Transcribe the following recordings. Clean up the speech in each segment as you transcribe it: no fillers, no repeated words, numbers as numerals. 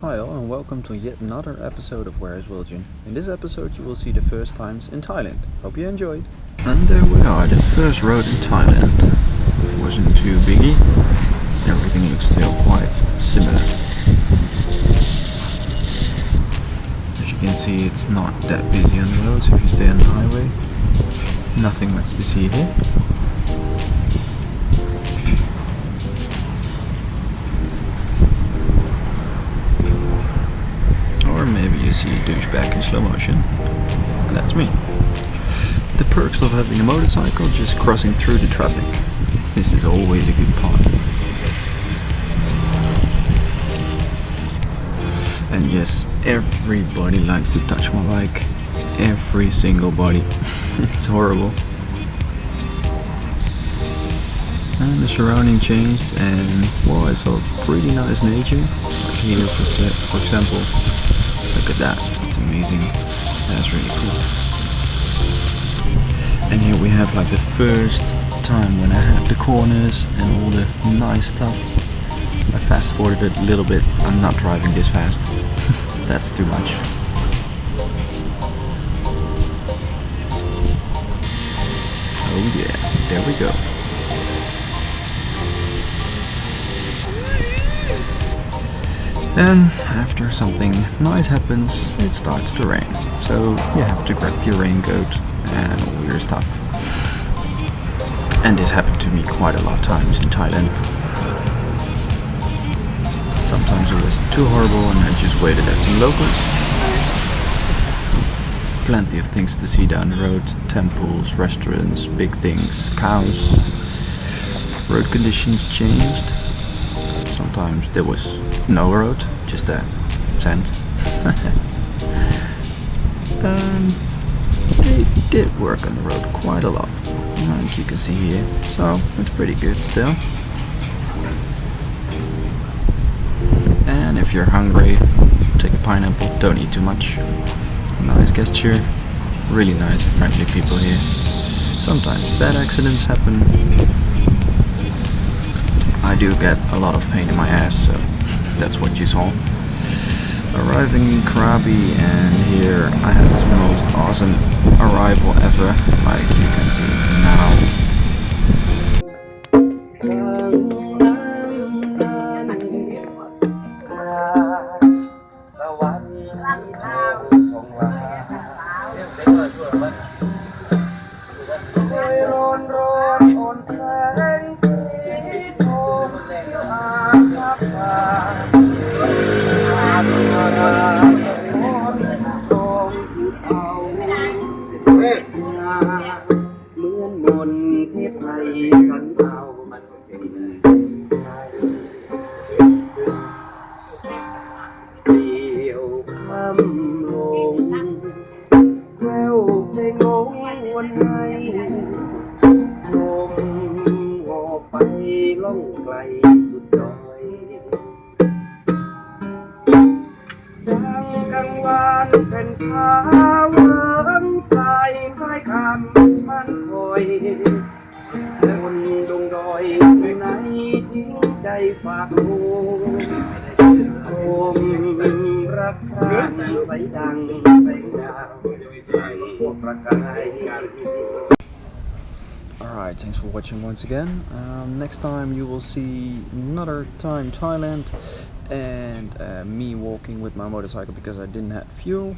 Kyle and welcome to yet another episode of WhereIsWiljen. In this episode you will see the first times in Thailand. Hope you enjoyed. And there we are, the first road in Thailand. It wasn't too biggie. Everything looks still quite similar. As you can see, it's not that busy on the roads if you stay on the highway. Nothing much to see here. Or maybe you see a douchebag in slow motion, and that's me. The perks of having a motorcycle just crossing through the traffic. This is always a good part. And yes, everybody likes to touch my bike. Every single body. It's horrible. And the surrounding changed, and well, I saw pretty nice nature. Like here, for example. Look at that, it's amazing. That's really cool. And here we have like the first time when I had the corners and all the nice stuff. I fast forwarded it a little bit. I'm not driving this fast. That's too much. Oh yeah, there we go. And after something nice happens, it starts to rain. So you have to grab your raincoat and all your stuff. And this happened to me quite a lot of times in Thailand. Sometimes it was too horrible and I just waited at some locals. Plenty of things to see down the road. Temples, restaurants, big things, cows. Road conditions changed. Sometimes there was no road, just sand. They did work on the road quite a lot, like you can see here, so it's pretty good still. And if you're hungry, take a pineapple, don't eat too much. Nice gesture, really nice and friendly people here. Sometimes bad accidents happen. I do get a lot of pain in my ass, so that's what you saw. Arriving in Krabi, and here I had this most awesome arrival ever, like you can see now.เป็นพาเวิร์นใส่คล้ายคำมันคอยบนดงดอยที่ไหนทิ้งใจฝากโคมรักชาติใสดังแสงดาวพวกประกาย Alright, thanks for watching once again. Next time you will see another time Thailand and me walking with my motorcycle because I didn't have fuel.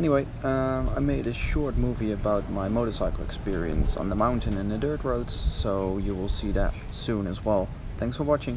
Anyway, I made a short movie about my motorcycle experience on the mountain and the dirt roads, so you will see that soon as well. Thanks for watching.